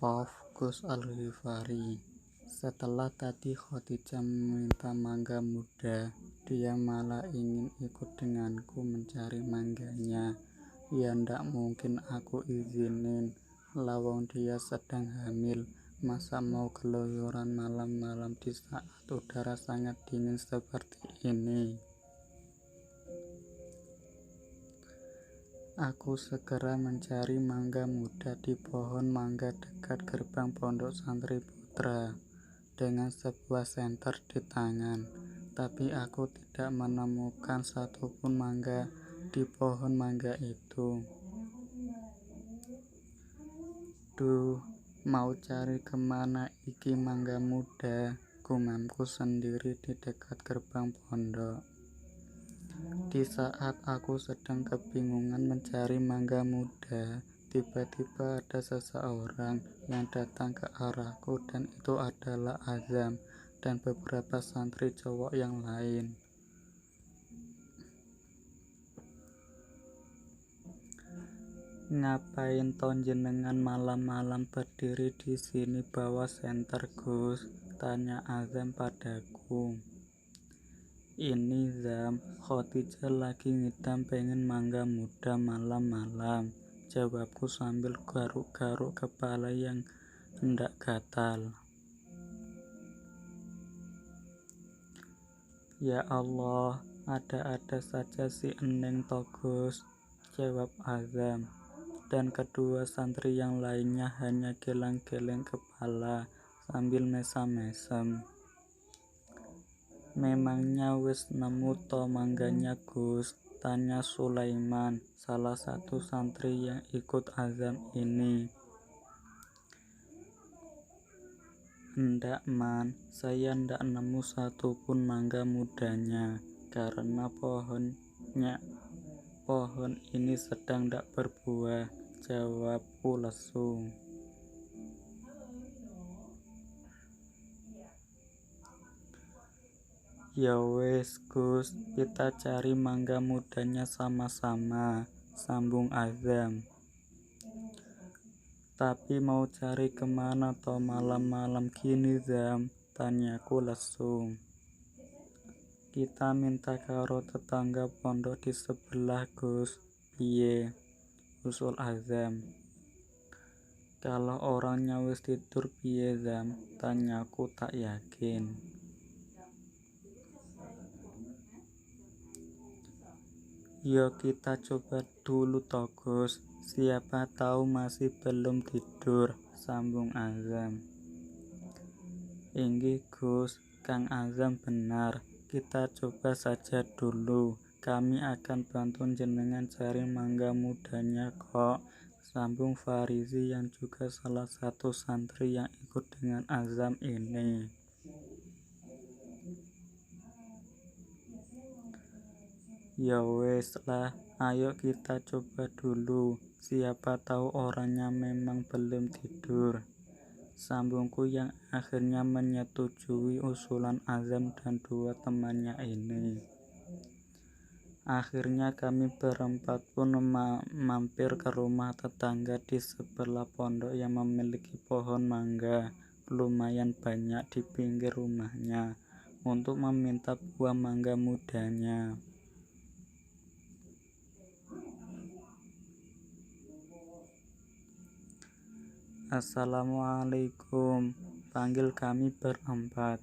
Pauf Gus Al-Ghifari. Setelah tadi Khadijah meminta mangga muda, dia malah ingin ikut denganku mencari mangganya. Ya ndak mungkin aku izinin, lawang dia sedang hamil. Masa mau keluyuran malam-malam di saat udara sangat dingin seperti ini? Aku segera mencari mangga muda di pohon mangga dekat gerbang Pondok Santri Putra dengan sebuah senter di tangan, tapi aku tidak menemukan satupun mangga di pohon mangga itu. Duh, mau cari kemana iki mangga muda, gumamku sendiri di dekat gerbang pondok. Di saat aku sedang kebingungan mencari mangga muda, tiba-tiba ada seseorang yang datang ke arahku, dan itu adalah Azam dan beberapa santri cowok yang lain. Ngapain ton jenengan malam-malam berdiri di sini bawa senter, Gus? Tanya Azam padaku. Ini Zam, Khadijah lagi ngidam pengen mangga muda malam-malam, jawabku sambil garuk-garuk kepala yang hendak gatal. Ya Allah, ada-ada saja si Eneng toh Gus, jawab Azam. Dan kedua santri yang lainnya hanya geleng-geleng kepala sambil mesam-mesem. Memangnya wis nemu to mangganya Gus? Tanya Sulaiman, salah satu santri yang ikut Azam ini. Ndak man, saya ndak nemu satupun mangga mudanya, karena pohon ini sedang ndak berbuah, jawabku lesu. Ya wes Gus, kita cari mangga mudanya sama-sama, sambung Azam. Tapi mau cari kemana toh malam-malam gini Zam? Tanyaku lesu. Kita minta karo tetangga pondok di sebelah Gus. Piye? Usul Azam. Kalau orangnya wis tidur piye Zam? Tanyaku tak yakin. Yo kita coba dulu toh Gus, siapa tahu masih belum tidur, sambung Azam. Inggih Gus, Kang Azam benar, kita coba saja dulu, kami akan bantu jenengan cari mangga mudanya kok, sambung Farizi yang juga salah satu santri yang ikut dengan Azam ini. Ya wes lah, ayo kita coba dulu, siapa tahu orangnya memang belum tidur, sambungku yang akhirnya menyetujui usulan Azam dan dua temannya ini. Akhirnya kami berempat pun mampir ke rumah tetangga di sebelah pondok yang memiliki pohon mangga lumayan banyak di pinggir rumahnya untuk meminta buah mangga mudanya. Assalamualaikum, panggil kami berempat.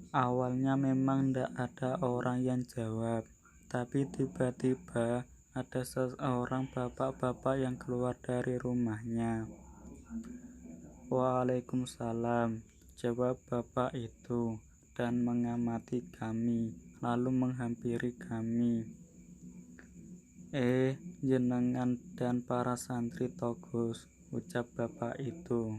Awalnya memang ndak ada orang yang jawab, tapi tiba-tiba ada seorang bapak-bapak yang keluar dari rumahnya. Waalaikumsalam, jawab bapak itu dan mengamati kami, lalu menghampiri kami. Jenengan dan para santri Togus, ucap bapak itu.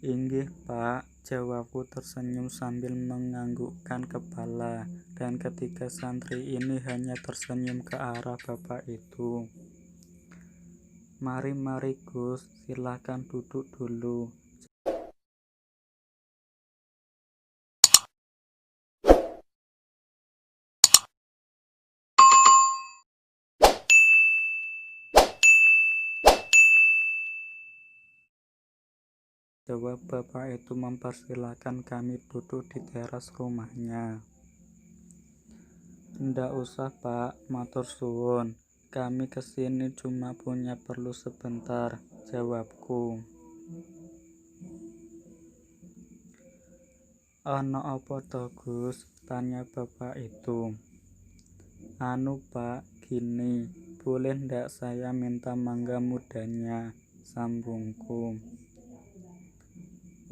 Inggih Pak, jawabku tersenyum sambil menganggukkan kepala, dan ketiga santri ini hanya tersenyum ke arah bapak itu. Mari Gus, silahkan duduk dulu, Jawab bapak itu mempersilahkan kami duduk di teras rumahnya. Ndak usah pak, matur suwun. Kami kesini cuma punya perlu sebentar, jawabku. Ono apa toh Gus? Tanya bapak itu. Anu pak, gini, boleh ndak saya minta mangga mudanya, sambungku.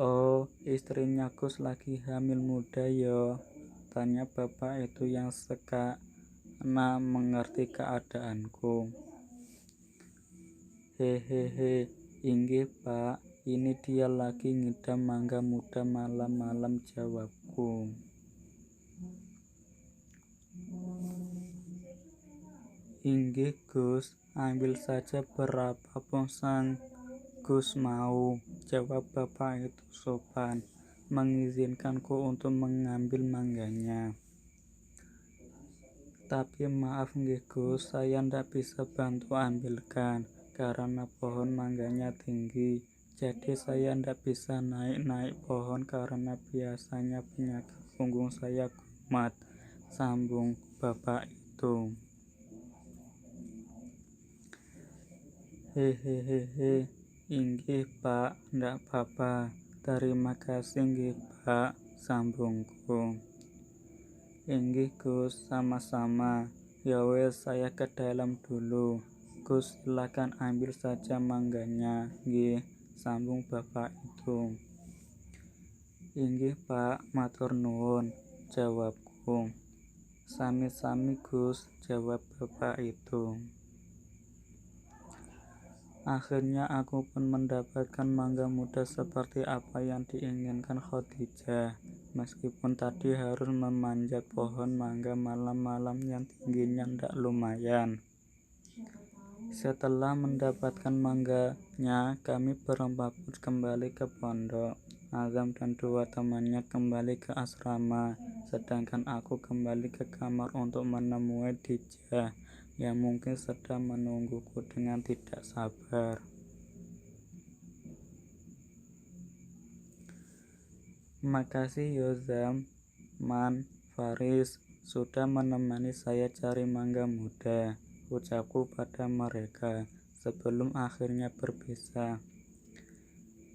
Oh, istrinya Gus lagi hamil muda yo, tanya bapak itu yang sekana mengerti keadaanku. Hehehe, inggih pak, ini dia lagi ngidam mangga muda malam-malam, jawabku. Inggih Gus, ambil saja berapa pun sang Gus mau, jawab bapak itu sopan, mengizinkanku untuk mengambil mangganya. Tapi maaf nggih Gus, saya ndak bisa bantu ambilkan, karena pohon mangganya tinggi. Jadi saya ndak bisa naik-naik pohon karena biasanya penyakit punggung saya kumat, sambung bapak itu. Hehehe, inggih pak, ndak apa-apa. Terima kasih nggih pak, sambungku. Inggih Gus, sama-sama. Ya wes, saya ke dalam dulu. Gus, silakan ambil saja mangganya, nggih, sambung bapak itu. Inggih pak, matur nuwun, jawabku. Sami-sami Gus, jawab bapak itu. Akhirnya aku pun mendapatkan mangga muda seperti apa yang diinginkan Khadijah. Meskipun tadi harus memanjat pohon mangga malam-malam yang tingginya ndak lumayan. Setelah mendapatkan mangganya, kami berempat pun kembali ke pondok. Azam dan dua temannya kembali ke asrama, sedangkan aku kembali ke kamar untuk menemui Dijah yang mungkin sedang menungguku dengan tidak sabar. Makasih Yozam, Man, Faris, sudah menemani saya cari mangga muda, ucapku pada mereka sebelum akhirnya berpisah.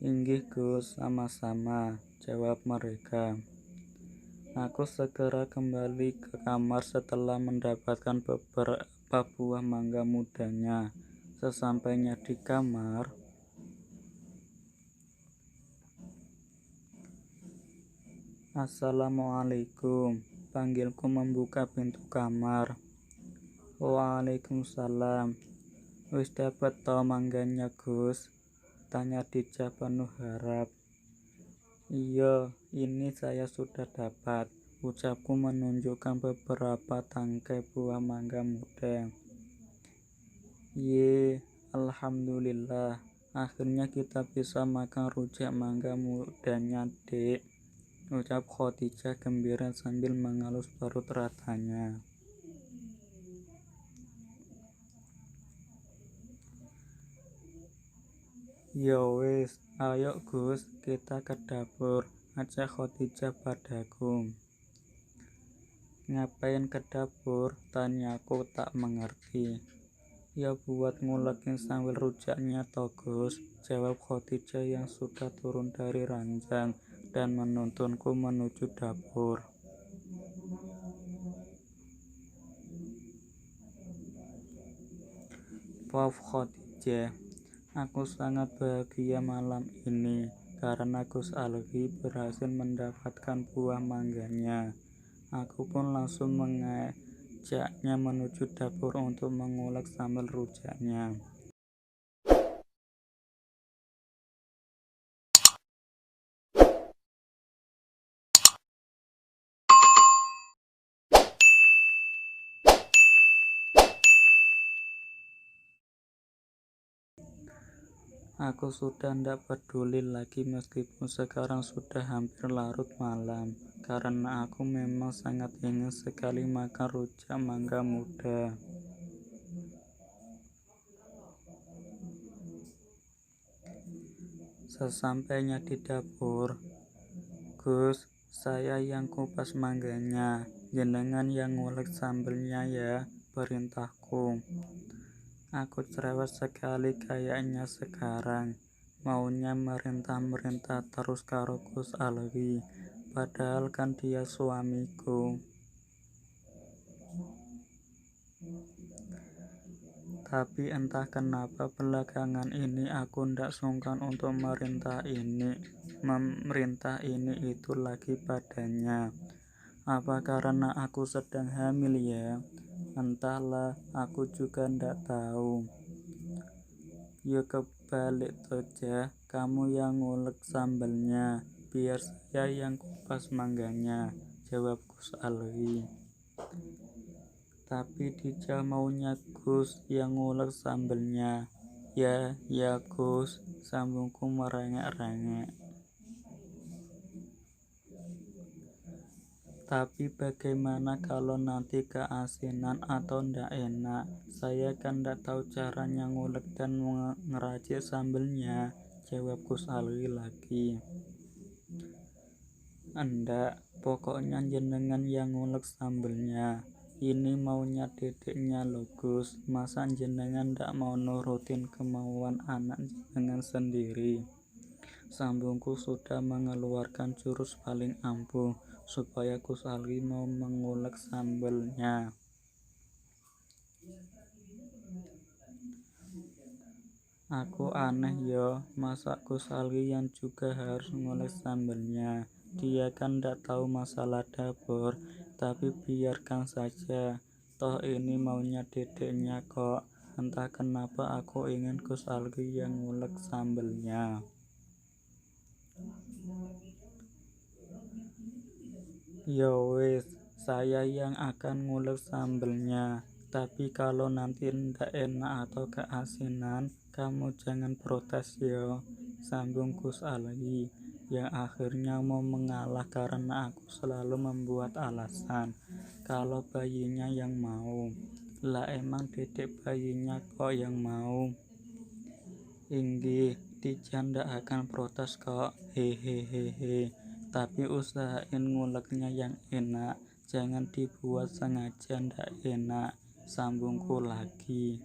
Inggih Gus, sama-sama, jawab mereka. Aku segera kembali ke kamar setelah mendapatkan beberapa buah mangga mudanya. Sesampainya di kamar, Assalamualaikum, panggilku membuka pintu kamar. Waalaikumsalam. Wis dapat to mangganya Gus? Tanya Dijah penuh harap. Iya, ini saya sudah dapat, ucapku menunjukkan beberapa tangkai buah mangga muda. Ye, alhamdulillah, akhirnya kita bisa makan rujak mangga mudanya, Dek, ucap Khadijah gembira sambil mengalus perut ratanya. Ya wis, ayo Gus, kita ke dapur, ajak Khadijah padaku. Ngapain ke dapur? Tanyaku tak mengerti. Ya buat ngulekin sambil rujaknya toh Gus, jawab Khadijah yang sudah turun dari ranjang dan menuntunku menuju dapur. Wow Khadijah, aku sangat bahagia malam ini karena Gus Alwi berhasil mendapatkan buah mangganya. Aku pun langsung mengajaknya menuju dapur untuk mengulek sambal rujaknya. Aku sudah ndak peduli lagi meskipun sekarang sudah hampir larut malam, karena aku memang sangat ingin sekali makan rujak mangga muda. Sesampainya di dapur, Gus, saya yang kupas mangganya, jenengan yang ngulek sambelnya ya, perintahku. Aku cerewet sekali kayaknya sekarang, maunya merintah-merintah terus karo Gus Alwi, padahal kan dia suamiku. Tapi entah kenapa belakangan ini aku ndak sungkan untuk memerintah ini itu lagi padanya. Apa karena aku sedang hamil ya? Entahlah, aku juga ndak tahu. Yuk kebalik saja, kamu yang ngulek sambelnya, biar saya yang kupas mangganya, jawab Gus Alwi. Tapi Dija maunya Gus yang ngulek sambelnya. Ya Gus, sambungku merengek-rengek. Tapi bagaimana kalau nanti keasinan atau ndak enak? Saya kan ndak tahu caranya ngulek dan ngeracik sambelnya, jawab Gus Alwi lagi. Endak, pokoknya jenengan yang ngulek sambelnya. Ini maunya dedeknya loh Gus, masa jenengan ndak mau nurutin kemauan anak jenengan sendiri? Sambungku sudah mengeluarkan jurus paling ampuh supaya Gus Alwi mau mengulek sambelnya. Aku aneh yo, masa Gus Alwi yang juga harus ngulek sambelnya? Dia kan ndak tahu masalah dapur, tapi biarkan saja. Toh ini maunya dedeknya kok. Entah kenapa aku ingin Gus Alwi yang ngulek sambelnya. Ya wis, saya yang akan ngulek sambelnya. Tapi kalau nanti ndak enak atau keasinan, kamu jangan protes yo, sambung Gus Alwi, yang akhirnya mau mengalah karena aku selalu membuat alasan kalau bayinya yang mau. Lah emang dedek bayinya kok yang mau? Inggih, Dija ndak akan protes kok, hehehehe. Tapi usahain nguleknya yang enak, jangan dibuat sengaja ndak enak, sambungku lagi.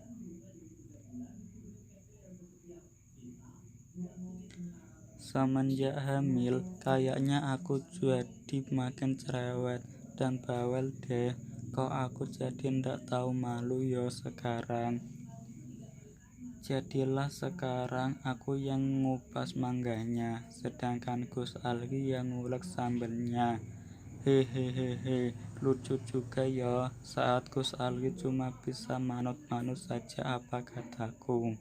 Semenjak hamil, kayaknya aku jadi makin cerewet dan bawel deh. Kok aku jadi ndak tahu malu yo sekarang. Jadilah sekarang aku yang ngupas mangganya, sedangkan Gus Alwi yang ngulek sambelnya. Hehehehe, lucu juga ya, saat Gus Alwi cuma bisa manut-manut saja apa kataku.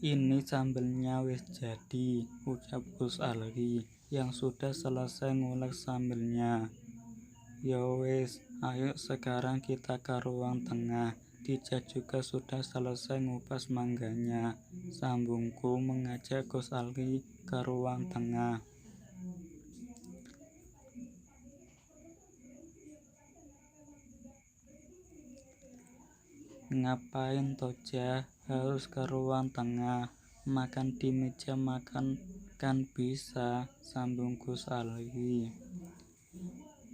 Ini sambelnya wis jadi, ucap Gus Alwi yang sudah selesai ngulek sambelnya. Ya wis, ayo sekarang kita ke ruang tengah. Dija juga sudah selesai ngupas mangganya, sambungku mengajak Gus Alwi ke ruang tengah. Ngapain Toja harus ke ruang tengah? Makan di meja makan kan bisa, sambung Gus Alwi.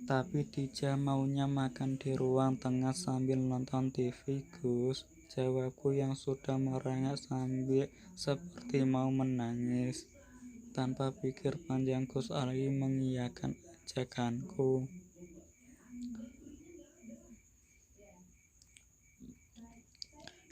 Tapi Dija maunya makan di ruang tengah sambil nonton TV Gus, jawabku yang sudah merengek sambil seperti mau menangis. Tanpa pikir panjang Gus Alwi mengiyakan ajakanku.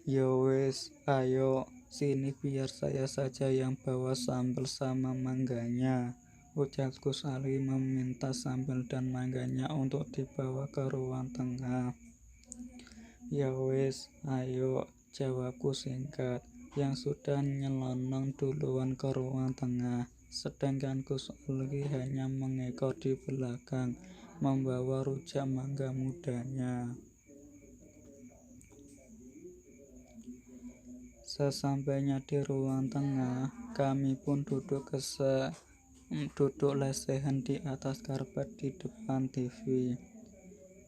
Yo wes, ayo sini biar saya saja yang bawa sambal sama mangganya, ucap Gus Alwi meminta sambal dan mangganya untuk dibawa ke ruang tengah. Ya wes, ayo, jawabku singkat, yang sudah nyelonong duluan ke ruang tengah, sedangkan Gus Alwi hanya mengekor di belakang, membawa rujak mangga mudanya. Sesampainya di ruang tengah, kami pun duduk lesehan di atas karpet di depan TV.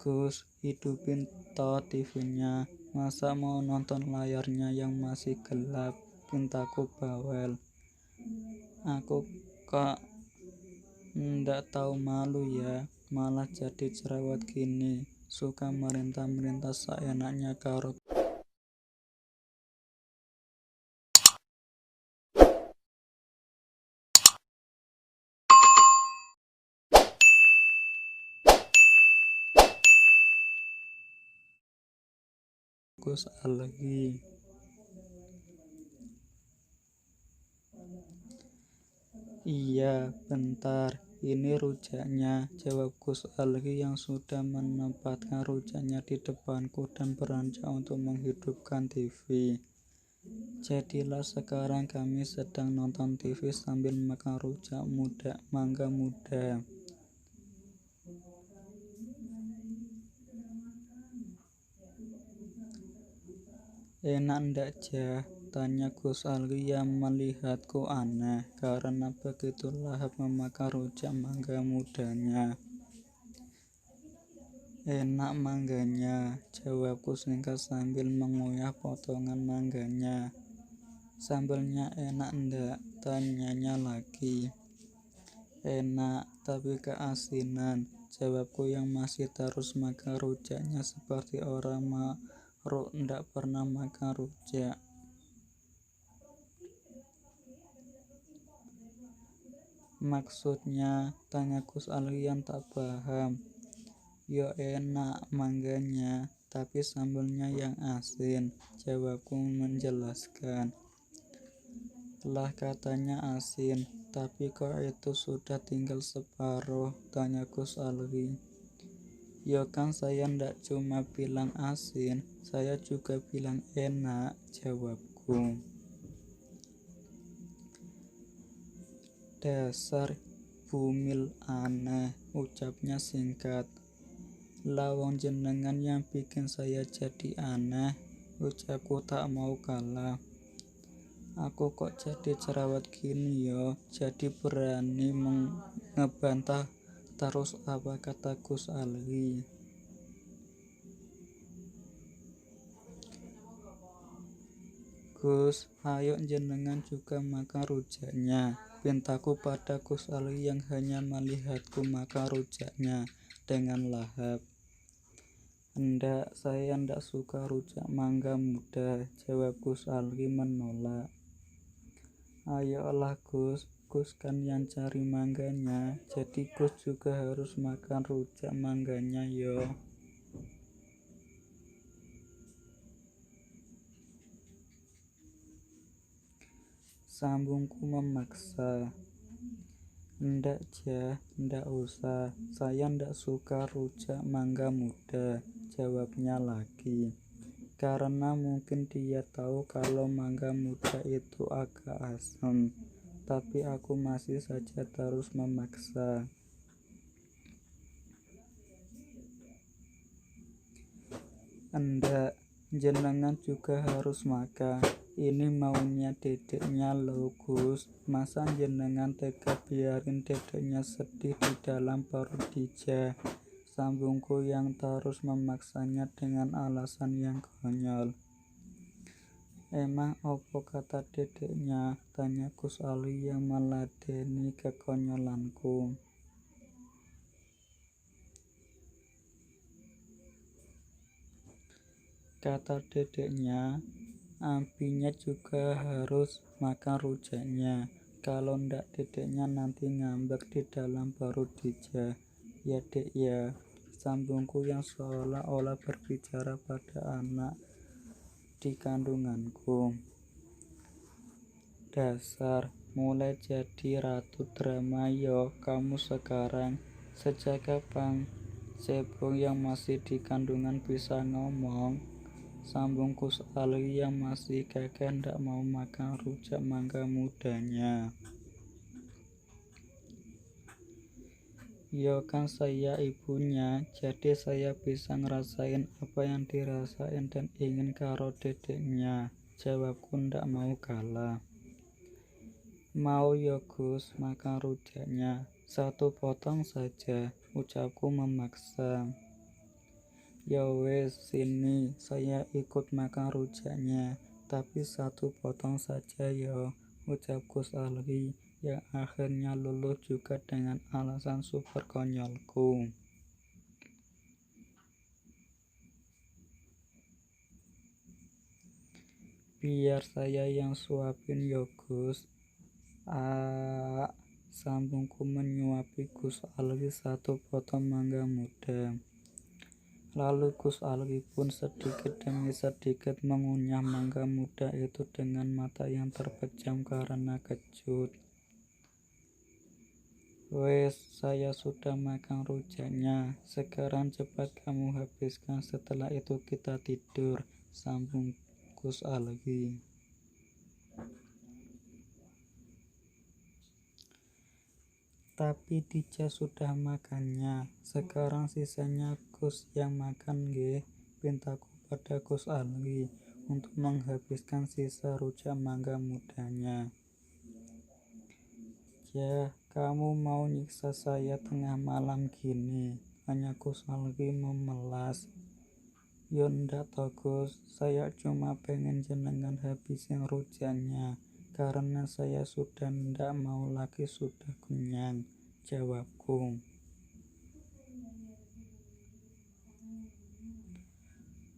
Gus, hidupin toh TV-nya. Masa mau nonton layarnya yang masih gelap? Pintaku bawel. Aku kok ndak tahu malu ya, malah jadi jerawat gini. Suka merintah-merintah seenaknya karo Gus lagi. Iya, bentar. Ini rujaknya, jawab Gus Algi yang sudah menempatkan rujaknya di depanku dan beranjak untuk menghidupkan TV. Jadilah sekarang kami sedang nonton TV sambil makan rujak mangga muda. Enak ndak jah? Tanya Gus Algi yang melihatku aneh karena begitu lahap memakan rujak mangga mudanya. Enak mangganya, jawabku singkat sambil mengunyah potongan mangganya. Sambelnya enak ndak? Tanyanya lagi. Enak, tapi keasinan, jawabku yang masih terus makan rujaknya seperti orang maruk ndak pernah makan rujak. Maksudnya, tanya Gus Alwi tak paham. Yo enak mangganya, tapi sambelnya yang asin, jawabku menjelaskan. Lah katanya asin, tapi kok itu sudah tinggal separuh, tanya Gus Alwi. Yo kan saya ndak cuma bilang asin, saya juga bilang enak, jawabku. Dasar bumil aneh, ucapnya singkat. Lawang jenengan yang bikin saya jadi aneh, ucapku tak mau kalah. Aku kok jadi jerawat gini yo, jadi berani ngebantah terus apa kata Gus Alwi. Gus, ayo jenengan juga makan rujaknya, pintaku pada Gus Alwi yang hanya melihatku makan rujaknya dengan lahap. Enggak, saya enggak suka rujak mangga muda, jawab Gus Alwi menolak. Ayolah Gus, Gus kan yang cari mangganya, jadi Gus juga harus makan rujak mangganya yo. Sambungku memaksa. Ndak jah, ndak usah, saya ndak suka rujak mangga muda, jawabnya lagi. Karena mungkin dia tahu kalau mangga muda itu agak asam, tapi aku masih saja terus memaksa. Enggak, jenengan juga harus makan. Ini maunya dedeknya loh Gus. Masa jenengan tega biarin dedeknya sedih di dalam perut Dija? Sambungku yang terus memaksanya dengan alasan yang konyol. Emang opo kata dedeknya? Tanya Gus Ali yang meladeni kekonyolanku. Kata dedeknya, ampinya juga harus makan rujaknya. Kalau ndak dedeknya nanti ngambek di dalam perut Dija. Ya dek ya, sambungku yang seolah-olah berbicara pada anak di kandunganku. Dasar, mulai jadi ratu drama yo kamu sekarang. Sejak kapan cebong yang masih di kandungan bisa ngomong? Sambungku sekali yang masih kekeh ndak mau makan rujak mangga mudanya. Yo kan saya ibunya, jadi saya bisa ngerasain apa yang dirasain dan ingin karo dedeknya, jawabku ndak mau kalah. Mau yo Gus makan rujaknya, satu potong saja, ucapku memaksa. Ya wes, sini saya ikut makan rujaknya, tapi satu potong saja ya, ucap Gus Alwi yang akhirnya luluh juga dengan alasan super konyolku. Biar saya yang suapin ya Gus. Sambungku menyuapi Gus Alwi satu potong mangga muda. Lalu Gus Alwi pun sedikit demi sedikit mengunyah mangga muda itu dengan mata yang terpejam karena kecut. Wes, saya sudah makan rujaknya. Sekarang cepat kamu habiskan, setelah itu kita tidur, sambung Gus Alwi. Tapi Dija sudah makannya. Sekarang sisanya Gus yang makan nggih, pintaku pada Gus Alwi untuk menghabiskan sisa rujak mangga mudanya. Ya, kamu mau nyiksa saya tengah malam gini? Hanya Gus Alwi memelas. Yo ndak toh Gus, saya cuma pengen jenengan habisin rujaknya, karena saya sudah ndak mau lagi, sudah kenyang, jawabku.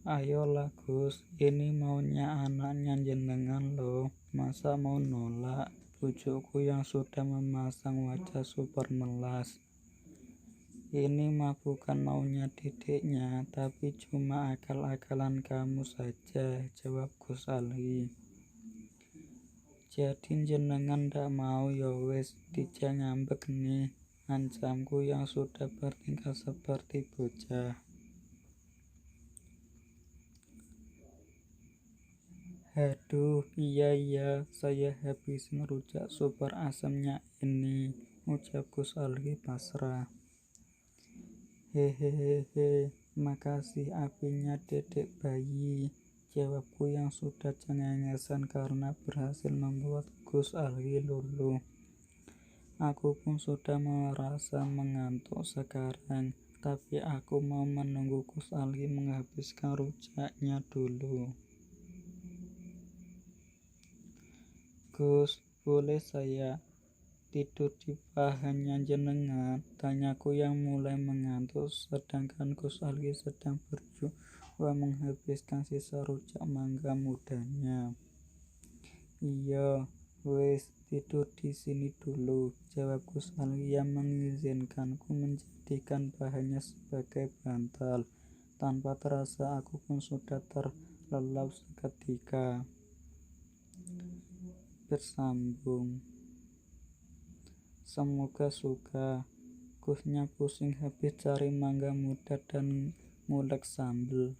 Ayolah Gus, ini maunya anaknya jenengan loh, masa mau nolak? Bujukku yang sudah memasang wajah super melas. Ini mah bukan maunya dedeknya, tapi cuma akal-akalan kamu saja, jawab Gus Alwi. Jadi jenengan ndak mau ya wes, Dija ngambek nih, ancamku yang sudah bertingkah seperti bocah. Aduh, iya, saya habisin rujak super asamnya ini, ucap Gus Alwi pasrah. Hehehe, makasih apinya dedek bayi, jawabku yang sudah cengengesan karena berhasil membuat Gus Alwi luluh. Aku pun sudah merasa mengantuk sekarang, tapi aku mau menunggu Gus Alwi menghabiskan rujaknya dulu. Gus, boleh saya tidur di pahanya jenengan? Tanyaku yang mulai mengantuk, sedangkan Gus Alwi sedang berjuang menghabiskan sisa rujak mangga mudanya. Iya, wes tidur di sini dulu, jawab Gus Alwi yang mengizinkanku menjadikan pahanya sebagai bantal. Tanpa terasa aku pun sudah terlelap seketika. Bersambung. Semoga suka. Gusnya pusing habis cari mangga muda dan ngulek sambel.